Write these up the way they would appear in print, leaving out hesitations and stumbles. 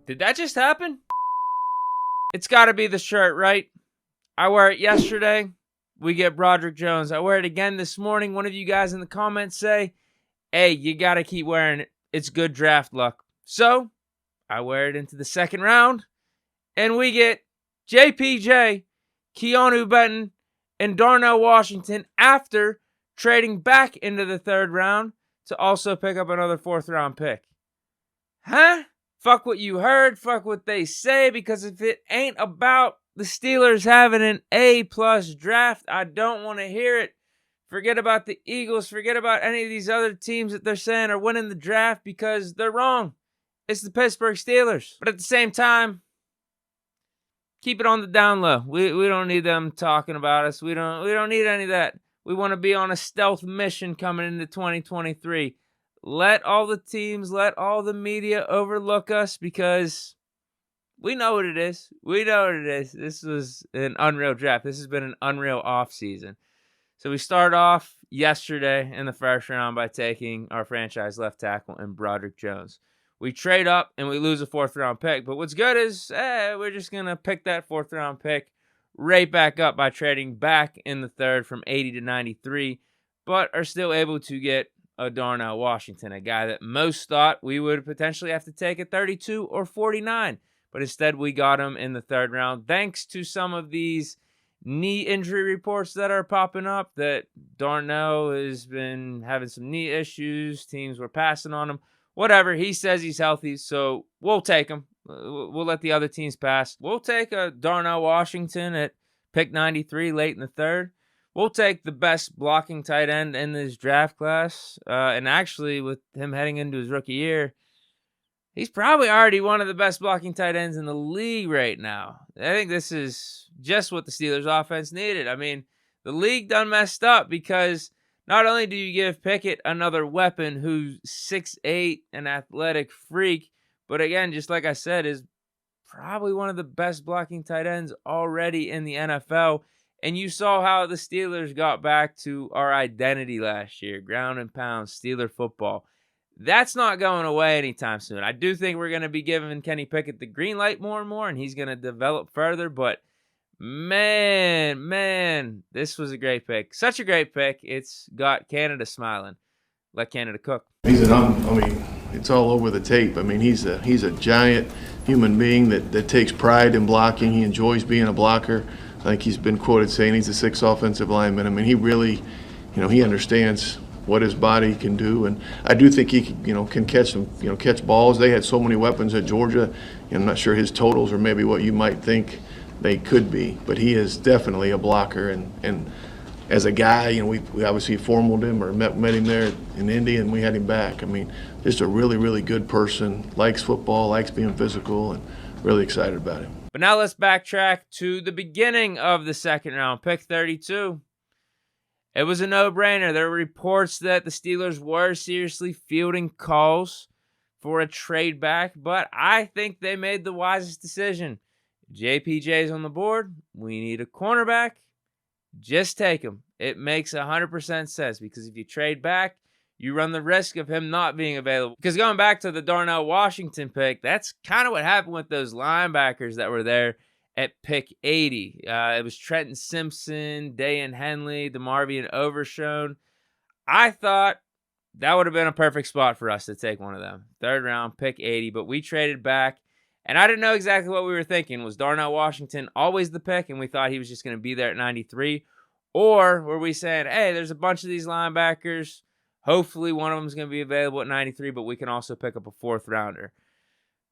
Did that just happen? It's got to be the shirt, right? I wore it yesterday. We get Broderick Jones. I wear it again this morning. One of you guys in the comments say, hey, you got to keep wearing it. It's good draft luck. So I wear it into the second round, and we get JPJ, Keanu Benton, and Darnell Washington after trading back into the third round to also pick up another fourth-round pick. Huh? Fuck what you heard. Fuck what they say, because if it ain't about the Steelers having an A-plus draft, I don't want to hear it. Forget about the Eagles. Forget about any of these other teams that they're saying are winning the draft, because they're wrong. It's the Pittsburgh Steelers. But at the same time, keep it on the down low. We don't need them talking about us. We don't need any of that. We want to be on a stealth mission coming into 2023. Let all the teams, let all the media overlook us, because we know what it is. We know what it is. This was an unreal draft. This has been an unreal offseason. So we start off yesterday in the first round by taking our franchise left tackle and Broderick Jones. We trade up and we lose a fourth-round pick. But what's good is we're just going to pick that fourth-round pick right back up by trading back in the third from 80 to 93, but are still able to get a Darnell Washington, a guy that most thought we would potentially have to take at 32 or 49. But instead, we got him in the third round, thanks to some of these knee injury reports that are popping up, that Darnell has been having some knee issues. Teams were passing on him. Whatever. He says he's healthy, so we'll take him. We'll let the other teams pass. We'll take a Darnell Washington at pick 93 late in the third. We'll take the best blocking tight end in this draft class. And actually, with him heading into his rookie year, he's probably already one of the best blocking tight ends in the league right now. I think this is just what the Steelers offense needed. I mean, the league done messed up, because not only do you give Pickett another weapon who's 6'8", an athletic freak, but again, just like I said, is probably one of the best blocking tight ends already in the NFL. And you saw how the Steelers got back to our identity last year, ground and pound, Steeler football. That's not going away anytime soon. I do think we're going to be giving Kenny Pickett the green light more and more, and he's going to develop further. But man, this was a great pick. Such a great pick. It's got Canada smiling. Let Canada cook. It's all over the tape. I mean, he's a giant human being that takes pride in blocking. He enjoys being a blocker. I think he's been quoted saying he's a sixth offensive lineman. I mean, he really, he understands what his body can do, and I do think he can catch balls. They had so many weapons at Georgia. I'm not sure his totals are maybe what you might think they could be, but he is definitely a blocker. And as a guy, we obviously formaled him or met him there in Indy, and we had him back. I mean, just a really, really good person. Likes football, likes being physical, and really excited about him. But now let's backtrack to the beginning of the second round, pick 32. It was a no-brainer. There were reports that the Steelers were seriously fielding calls for a trade back, but I think they made the wisest decision. JPJ's on the board. We need a cornerback. Just take him. It makes 100% sense, because if you trade back, you run the risk of him not being available. Because going back to the Darnell Washington pick, that's kind of what happened with those linebackers that were there at pick 80. It was Trenton Simpson, Dayan Henley, DeMarvion Overshown. I thought that would have been a perfect spot for us to take one of them. Third round, pick 80, but we traded back. And I didn't know exactly what we were thinking. Was Darnell Washington always the pick, and we thought he was just going to be there at 93? Or were we saying, hey, there's a bunch of these linebackers. Hopefully one of them is going to be available at 93, but we can also pick up a fourth rounder.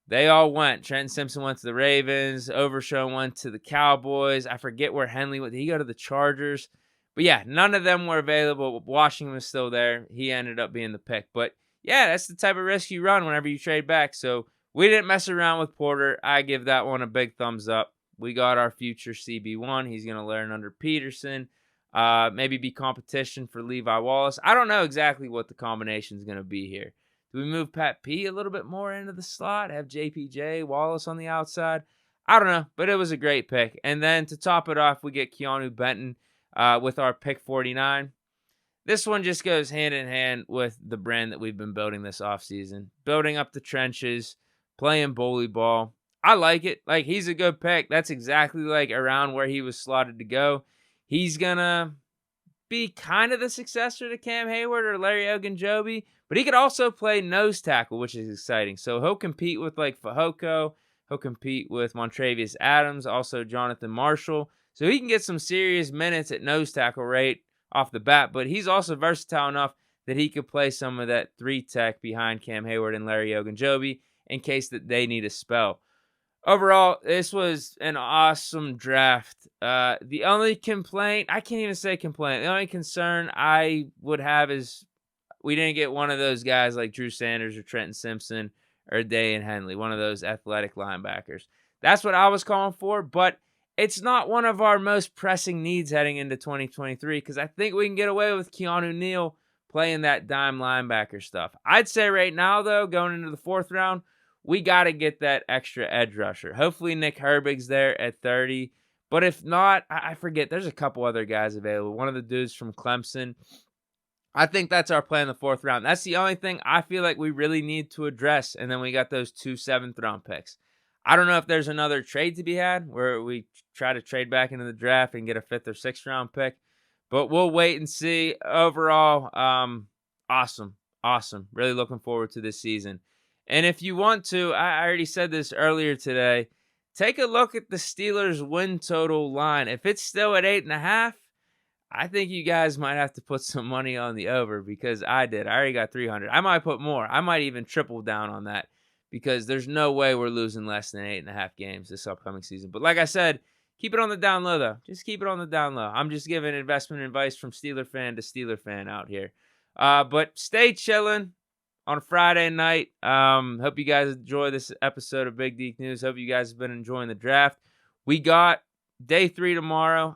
They all went. Trenton Simpson went to the Ravens. Overshown went to the Cowboys. I forget where Henley went. Did he go to the Chargers? But yeah, none of them were available. Washington was still there. He ended up being the pick. But yeah, that's the type of risk you run whenever you trade back. So we didn't mess around with Porter. I give that one a big thumbs up. We got our future CB1. He's going to learn under Peterson. Maybe be competition for Levi Wallace. I don't know exactly what the combination is going to be here. Do we move Pat P a little bit more into the slot? Have JPJ, Wallace on the outside? I don't know, but it was a great pick. And then to top it off, we get Keanu Benton with our pick 49. This one just goes hand in hand with the brand that we've been building this offseason. Building up the trenches, playing bully ball. I like it. Like, he's a good pick. That's exactly like around where he was slotted to go. He's gonna be kind of the successor to Cam Hayward or Larry Ogunjobi, but he could also play nose tackle, which is exciting. So he'll compete with like Fehoko. He'll compete with Montravius Adams, also Jonathan Marshall. So he can get some serious minutes at nose tackle rate off the bat, but he's also versatile enough that he could play some of that 3 tech behind Cam Hayward and Larry Ogunjobi in case that they need a spell. Overall, this was an awesome draft. The only complaint, I can't even say complaint, the only concern I would have is we didn't get one of those guys like Drew Sanders or Trenton Simpson or Dayan Henley, one of those athletic linebackers. That's what I was calling for, but it's not one of our most pressing needs heading into 2023 because I think we can get away with Keanu Neal playing that dime linebacker stuff. I'd say right now, though, going into the 4th round, we got to get that extra edge rusher. Hopefully Nick Herbig's there at 30. But if not, I forget. There's a couple other guys available. One of the dudes from Clemson. I think that's our plan in the 4th round. That's the only thing I feel like we really need to address. And then we got those 2 7th round picks. I don't know if there's another trade to be had where we try to trade back into the draft and get a 5th or 6th round pick. But we'll wait and see. Overall, awesome. Really looking forward to this season. And if you want to, I already said this earlier today, take a look at the Steelers' win total line. If it's still at 8.5, I think you guys might have to put some money on the over because I did. I already got 300. I might put more. I might even triple down on that because there's no way we're losing less than 8.5 games this upcoming season. But like I said, keep it on the down low, though. Just keep it on the down low. I'm just giving investment advice from Steeler fan to Steeler fan out here. But stay chilling on Friday night. Hope you guys enjoy this episode of Big Deke News. Hope you guys have been enjoying the draft. We got day 3 tomorrow.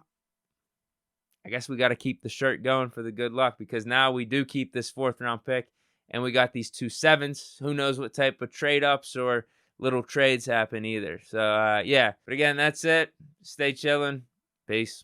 I guess we got to keep the shirt going for the good luck because now we do keep this 4th round pick and we got these 2 7s. Who knows what type of trade ups or little trades happen either. So, yeah. But again, that's it. Stay chilling. Peace.